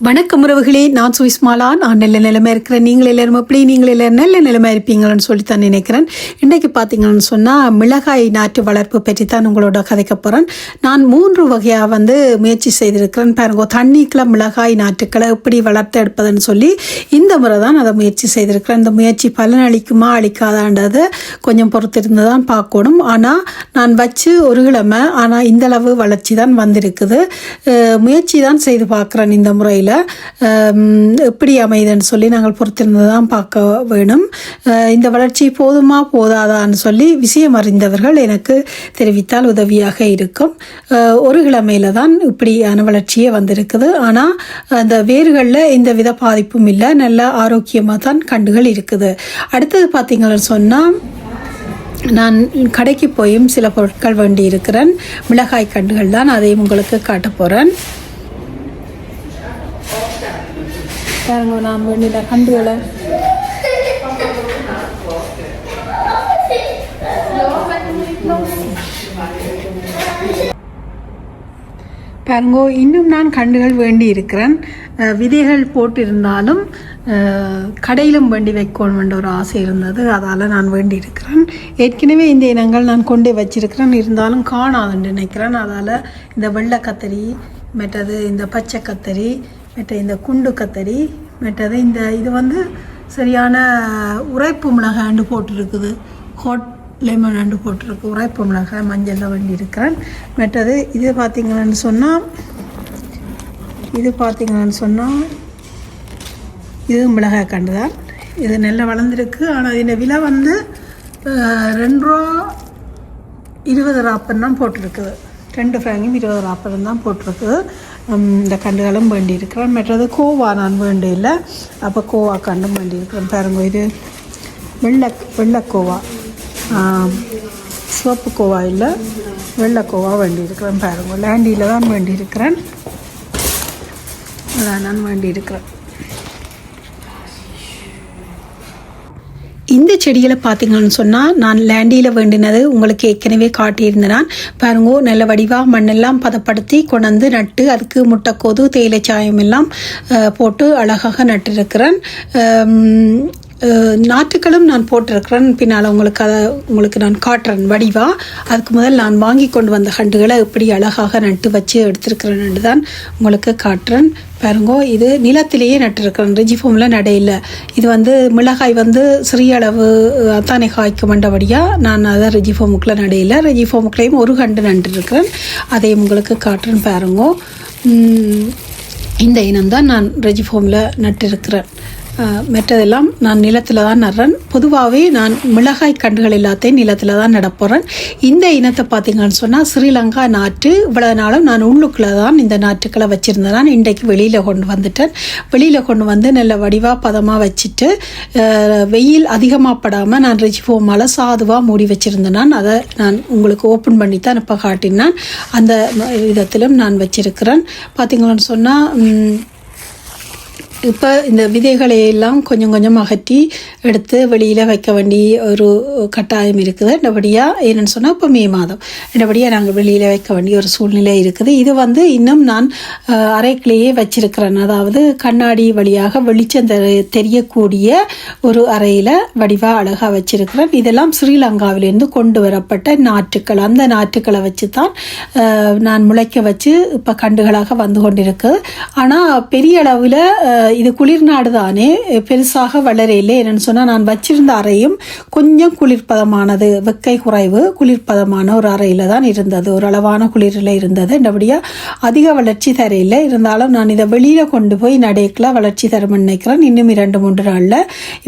வணக்கம் உறவுகளே, நான் சுவிஸ்மாலா. நான் நல்ல நிலைமை இருக்கிறேன். நீங்கள் எல்லாரும் எப்படி நீங்கள் எல்லாரும் நல்ல நிலைமை இருப்பீங்கன்னு சொல்லித்தான் நினைக்கிறேன். இன்றைக்கு பார்த்தீங்கன்னு சொன்னால் மிளகாய் நாற்று வளர்ப்பு பற்றி தான் உங்களோட கதைக்க போகிறேன். நான் 3 வகையாக முயற்சி செய்திருக்கிறேன். பாருங்க, தண்ணிக்குள்ள மிளகாய் நாற்றுக்களை எப்படி வளர்த்து எடுப்பதுன்னு சொல்லி இந்த முறை தான் அதை முயற்சி செய்திருக்கிறேன். இந்த முயற்சி பலன் அளிக்குமா அளிக்காதான்றதை கொஞ்சம் பொறுத்திருந்து தான் பார்க்கணும். ஆனால் நான் வச்சு ஒரு கிழமை, ஆனால் இந்தளவு வளர்ச்சி தான் வந்திருக்குது. முயற்சி தான் செய்து பார்க்குறேன். இந்த முறையில் எப்படி அமைதுன்னு சொல்லி நாங்கள் பொறுத்திருந்து தான் பார்க்க வேணும். இந்த வளர்ச்சி போதுமா போதாதான்னு சொல்லி விஷயம் அறிந்தவர்கள் எனக்கு தெரிவித்தால் உதவியாக இருக்கும். ஒரு கிழமையில தான் இப்படியான வளர்ச்சியே வந்திருக்குது. ஆனால் அந்த வேர்களில் எந்த வித பாதிப்பும் இல்லை. நல்ல ஆரோக்கியமாக தான் கண்டுகள் இருக்குது. அடுத்தது பார்த்தீங்கன்னு சொன்னால், நான் கடைக்கு போயும் சில பொருட்கள் வேண்டி இருக்கிறேன். மிளகாய் கண்டுகள் தான், அதையும் உங்களுக்கு காட்ட போகிறேன். பாருங்க, நான் வேண்டிய கண்டுகளை பாருங்கோ. இன்னும் நான் கண்டுகள் வேண்டி இருக்கிறேன். விதைகள் போட்டிருந்தாலும் கடையிலும் வேண்டி வைக்கணும் என்ற ஒரு ஆசை இருந்தது. அதால் நான் வேண்டி இருக்கிறேன். ஏற்கனவே இந்த இனங்கள் நான் கொண்டே வச்சிருக்கிறேன், இருந்தாலும் காணாதுன்னு நினைக்கிறேன். அதால் இந்த வெள்ளை கத்தரி, மற்றது இந்த பச்சை கத்தரி, மற்ற இந்த குண்டு கத்தரி, மற்றது இது சரியான உரைப்பு மிளகாண்டு போட்டிருக்குது. ஹாட் லெமன் அண்டு போட்டிருக்கு. உரைப்பு மிளகாய் மஞ்சளில் வேண்டி இருக்கிறேன். மற்றது இது பார்த்திங்கன்னு சொன்னால் இது மிளகாய் கண்டு தான். இது நல்லா வளர்ந்துருக்கு. ஆனால் இந்த விலை 2 ரூபா 20 ராப்பன் தான் போட்டிருக்குது. 2 ஃப்ராங்கும் 20 ராப்பன் தான் போட்டிருக்குது. இந்த கண்டுகளும் வேண்டி இருக்கிறேன். மற்றது கோவா நான் வேண்டி இல்லை. அப்போ கோவா கண்டும் வேண்டி இருக்கிறேன். பாருங்க, இது வெள்ளைக்கோவா, சிவப்பு கோவா இல்லை, வெள்ளைக்கோவா வேண்டி இருக்கிறேன். பாருங்க, லேண்டியில் தான் வேண்டி இருக்கிறேன். அதான் நான் வேண்டி இருக்கிறேன். இந்த செடிகளை பார்த்தீங்கன்னு சொன்னால், நான் லேண்டியில் வேண்டினது உங்களுக்கு ஏற்கனவே காட்டியிருந்தேன். பாருங்கோ, நல்ல வடிவாக மண்ணெல்லாம் பதப்படுத்தி கொண்டு நட்டு, அதுக்கு முட்டைக்கோது தேயிலை சாயம் எல்லாம் போட்டு அழகாக நட்டிருக்கிறேன். நாற்றுக்களும் நான் போட்டிருக்கிறேன். பின்னால் உங்களுக்கு நான் காட்டுறேன் வடிவாக. அதுக்கு முதல் நான் வாங்கி கொண்டு வந்த கண்டுகளை எப்படி அழகாக நட்டு வச்சு எடுத்துருக்கிறேன்னு தான் உங்களுக்கு காட்டுறேன். பாருங்கோ, இது நிலத்திலேயே நட்டுருக்கிறேன். ரெஜிஃபோமில் நடையில். இது மிளகாய் சிறிய அளவு தானே காய்க்க மண்டபடியாக நான் அதை ரெஜிஃபோமுக்குள்ள நடையில். ரெஜிஃபோமுக்குள்ளேயும் ஒரு கண்டு நட்டுருக்கிறேன். அதையும் உங்களுக்கு காட்டுறேன். பாருங்கோ, இந்த இனம்தான் நான் ரெஜிஃபோமில் நட்டிருக்கிறேன். மற்றதெல்லாம் நான் நிலத்தில் தான் நடுறேன். பொதுவாகவே நான் மிளகாய் கண்டுகள் எல்லாத்தையும் நிலத்தில் தான் நடப்போகிறேன். இந்த இனத்தை பார்த்தீங்கன்னு சொன்னால் ஸ்ரீலங்கா நாற்று. இவ்வளோ நாளும் நான் உள்ளுக்குள்ளே தான் இந்த நாற்றுக்களை வச்சுருந்தேன். இன்றைக்கு வெளியில் கொண்டு வந்துட்டேன். வெளியில் கொண்டு வந்து நல்ல வடிவாக பதமாக வச்சுட்டு, வெயில் அதிகமாக படாமல் நான் ரெஜிஃபோமால் சாதுவாக மூடி வச்சுருந்தேன். அதை நான் உங்களுக்கு ஓப்பன் பண்ணி தான் இப்போ காட்டினேன். அந்த விதத்திலும் நான் வச்சுருக்கிறேன். பார்த்தீங்கன்னு சொன்னால், இப்போ இந்த விதைகளை எல்லாம் கொஞ்சம் கொஞ்சம் அகற்றி எடுத்து வெளியில் வைக்க வேண்டிய ஒரு கட்டாயம் இருக்குது. என்னபடியாக என்னென்னு சொன்னால், இப்போ மே மாதம் என்னபடியாக நாங்கள் வெளியில் வைக்க வேண்டிய ஒரு சூழ்நிலை இருக்குது. இது இன்னும் நான் அறைக்குள்ளேயே வச்சிருக்கிறேன். அதாவது கண்ணாடி வழியாக வெளிச்சம் தெரியக்கூடிய ஒரு அறையில் வடிவாக அழகாக வச்சிருக்கிறேன். இதெல்லாம் ஸ்ரீலங்காவிலேருந்து கொண்டு வரப்பட்ட நாற்றுக்கள். அந்த நாற்றுக்களை வச்சு தான் நான் முளைக்க வச்சு இப்போ கண்டுகளாக வந்து கொண்டிருக்கு. ஆனால் பெரிய அளவில் இது குளிர்நாடு தானே, பெருசாக வளரையிலே. என்னென்னு சொன்னால், நான் வச்சிருந்த அறையும் கொஞ்சம் குளிர்பதமானது, வெக்கை குறைவு, குளிர்பதமான ஒரு அறையில் தான் இருந்தது. ஒரு அளவான குளிரில் இருந்தது. அப்படியாக அதிக வளர்ச்சி தரையில் இருந்தாலும் நான் இதை வெளியில் கொண்டு போய் நடைக்கில் வளர்ச்சி தரும்னு நினைக்கிறேன். இன்னும் 2-3 நாளில்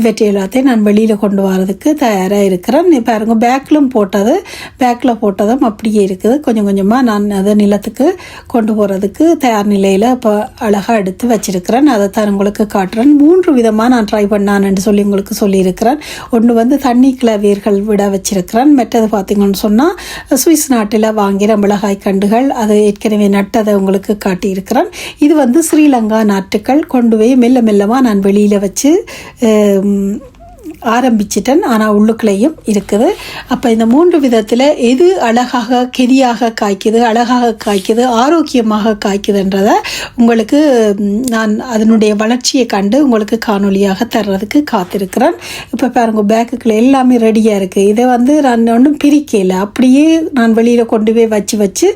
இவற்றை எல்லாத்தையும் நான் வெளியில் கொண்டு வரதுக்கு தயாராக இருக்கிறேன். பாருங்க, பேக்கில் போட்டதும் அப்படியே இருக்குது. கொஞ்சம் கொஞ்சமாக நான் அதை நிலத்துக்கு கொண்டு போகிறதுக்கு தயார் நிலையில் இப்போ அழகாக எடுத்து வச்சிருக்கிறேன். அதை தான் உங்களுக்கு காட்டுறேன். 3 விதமாக நான் ட்ரை பண்ணான்னு சொல்லி உங்களுக்கு சொல்லியிருக்கிறேன். ஒன்று தண்ணிக்குள்ள வேர்கள் விட வச்சிருக்கிறேன். மற்றது பார்த்தீங்கன்னு சொன்னால், சுவிஸ் நாட்டில் வாங்கிற மிளகாய் கண்டுகள், அது ஏற்கனவே நட்டதை உங்களுக்கு காட்டியிருக்கிறேன். இது ஸ்ரீலங்கா நாற்றுக்கள். கொண்டு போய் மெல்லமாக நான் வெளியில் வச்சு ஆரம்பிச்சிட்டேன், ஆனால் உள்ளுக்குள்ளேயும் இருக்குது. அப்போ இந்த 3 விதத்தில் எது அழகாக கெதியாக காய்க்குது, அழகாக காய்க்குது, ஆரோக்கியமாக காய்க்குதுன்றதை உங்களுக்கு நான் அதனுடைய வளர்ச்சியை கண்டு உங்களுக்கு காணொலியாக தர்றதுக்கு காத்திருக்கிறேன். இப்போ பாருங்க, பேக்குக்குள்ள எல்லாமே ரெடியாக இருக்குது. இதை நான் ஒன்றும் பிரிக்கலை, அப்படியே நான் வெளியில் கொண்டு போய் வச்சு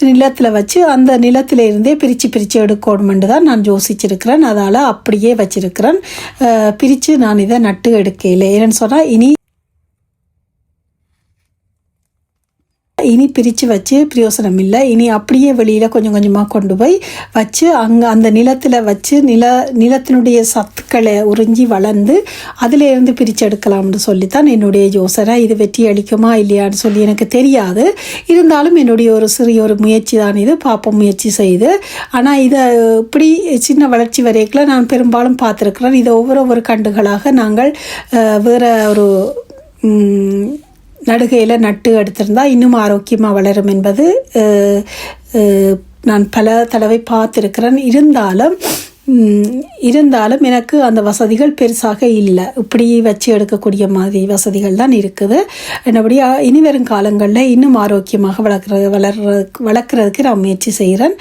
நிலத்தில் வச்சு அந்த நிலத்தில் இருந்தே பிரித்து எடுக்கணுமென்று தான் நான் யோசிச்சிருக்கிறேன். அதால் அப்படியே வச்சிருக்கிறேன். பிரித்து நான் இதை நட்டு எடுக்கலை. ஏன்னு சொன்னால் இனி பிரித்து வச்சு பிரயோசனம் இல்லை. இனி அப்படியே வெளியில் கொஞ்சம் கொஞ்சமாக கொண்டு போய் வச்சு அங்கே அந்த நிலத்தில் வச்சு நிலத்தினுடைய சத்துக்களை உறிஞ்சி வளர்ந்து அதிலேருந்து பிரித்து எடுக்கலாம்னு சொல்லித்தான் என்னுடைய யோசனை. இது வெற்றி அளிக்குமா இல்லையான்னு சொல்லி எனக்கு தெரியாது. இருந்தாலும் என்னுடைய ஒரு சிறிய ஒரு முயற்சி தான் இது. பாப்போம், முயற்சி செய்து. ஆனால் இதை இப்படி சின்ன வளர்ச்சி வரைக்கும் நான் பெரும்பாலும் பார்த்துருக்குறேன். இதை ஒவ்வொரு கண்டுகளாக நாங்கள் வேறு ஒரு நடுகையில் நட்டு எடுத்திருந்தால் இன்னும் ஆரோக்கியமாக வளரும் என்பது நான் பல தடவை பார்த்துருக்கிறேன். இருந்தாலும் எனக்கு அந்த வசதிகள் பெருசாக இல்லை. இப்படி வச்சு எடுக்கக்கூடிய மாதிரி வசதிகள் தான் இருக்குது. என்னபடியாக இனி வரும் காலங்களில் இன்னும் ஆரோக்கியமாக வளர்க்குறதுக்கு நான் முயற்சி செய்கிறேன்.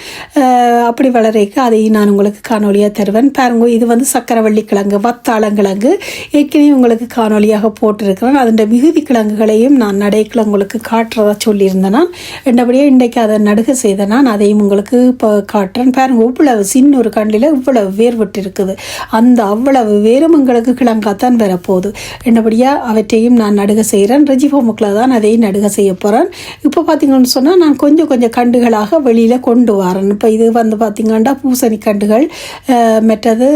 அப்படி வளர்க்க அதையும் நான் உங்களுக்கு காணொலியாக தருவேன். பாருங்க, இது சக்கரவள்ளி கிழங்கு, வத்தாளங்கிழங்கு ஏற்கனவே உங்களுக்கு காணொலியாக போட்டிருக்கிறேன். அதன் மிகுதி கிழங்குகளையும் நான் நடைக்கிழங்கு உங்களுக்கு காட்டுறதா சொல்லியிருந்தேன். நான் என்னபடியாக இன்றைக்கு அதை நடுக செய்த நான் அதையும் உங்களுக்கு இப்போ காட்டுறேன். பாருங்க, இவ்வளவு சின்ன ஒரு கண்டில் இவ்வளவு வேர் விட்டு இருக்குது. அந்த அவ்வளவு வேரும் எங்களுக்கு கிழங்காத்தான் வரப்போகுது. என்னபடியாக அவற்றையும் நான் நடுக செய்கிறேன். ரெஜிஃபோமுக்கில் தான் அதையும் நடுக செய்ய போகிறேன். இப்போ பார்த்தீங்கன்னு சொன்னால் நான் கொஞ்சம் கண்டுகளாக வெளியில் கொண்டு வரேன். இப்போ இது பார்த்தீங்கன்னா பூசணி கண்டுகள், மற்றது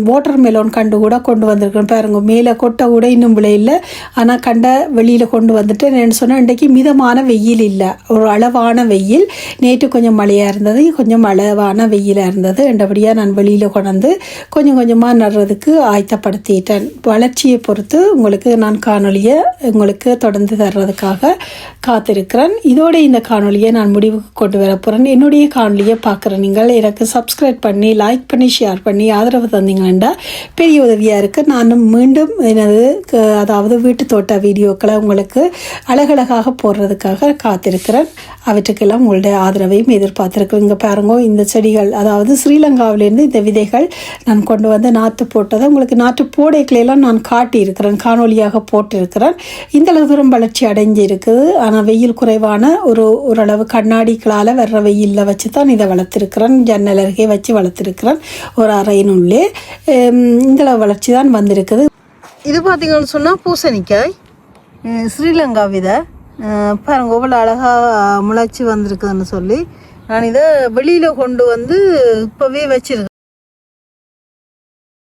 வாட்டர் மெலோன் கண்டு கூட கொண்டு வந்திருக்கேன். பாருங்க, மேலே கொட்டை கூட இன்னும் விளையில்லை. ஆனால் கண்டை வெளியில் கொண்டு வந்துட்டு என்னென்னு சொன்னால் இன்றைக்கு மிதமான வெயில் இல்லை, ஒரு அளவான வெயில். நேற்று கொஞ்சம் மழையாக இருந்தது, கொஞ்சம் அளவான வெயிலாக இருந்தது. என்றபடியாக நான் வெளியில் கொண்டு கொஞ்சமாக நடுறதுக்கு ஆயத்தப்படுத்திட்டேன். வளர்ச்சியை பொறுத்து உங்களுக்கு நான் காணொலியை உங்களுக்கு தொடர்ந்து தர்றதுக்காக காத்திருக்கிறேன். இதோட இந்த காணொலியை நான் முடிவுக்கு கொண்டு வர போகிறேன். என்னுடைய காணொலியை பார்க்குற நீங்கள் எனக்கு சப்ஸ்கிரைப் பண்ணி, லைக் பண்ணி, ஷேர் பண்ணி ஆதரவு தந்தீங்கன்னா பெரிய உதவியாக இருக்குது. நானும் மீண்டும் எனது அதாவது வீட்டு தோட்ட வீடியோக்களை உங்களுக்கு அழகழகாக போடுறதுக்காக காத்திருக்கிறேன். அவற்றுக்கெல்லாம் உங்களுடைய ஆதரவையும் எதிர்பார்த்துருக்கிறேன். இங்கே பாருங்க, இந்த செடிகள் அதாவது ஸ்ரீலங்காவிலேருந்து இந்த விதைகள் நான் கொண்டு வந்து நாற்று போட்டதை உங்களுக்கு நாற்று போடைகளெல்லாம் நான் காட்டியிருக்கிறேன், காணொலியாக போட்டிருக்கிறேன். இந்தளவு தூரம் வளர்ச்சி அடைஞ்சு இருக்குது. ஆனால் வெயில் குறைவான ஓரளவு கண்ணாடிகளால் வர்ற வெயிலில் வச்சு தான் இதை வளர்த்துருக்கிறேன். ஜன்னல் அருகே வச்சு வளர்த்துருக்கிறேன் ஒரு அறையினுள்ளே. இந்தளவு வளர்ச்சி தான் வந்திருக்குது. இது பார்த்தீங்கன்னு சொன்னால் பூசணிக்காய், ஸ்ரீலங்கா விதை. பாருங்க, எவ்வளோ அழகாக முளைச்சி வந்திருக்குதுன்னு சொல்லி நான் இதை வெளியில் கொண்டு வந்து இப்போவே வச்சுருக்கேன்.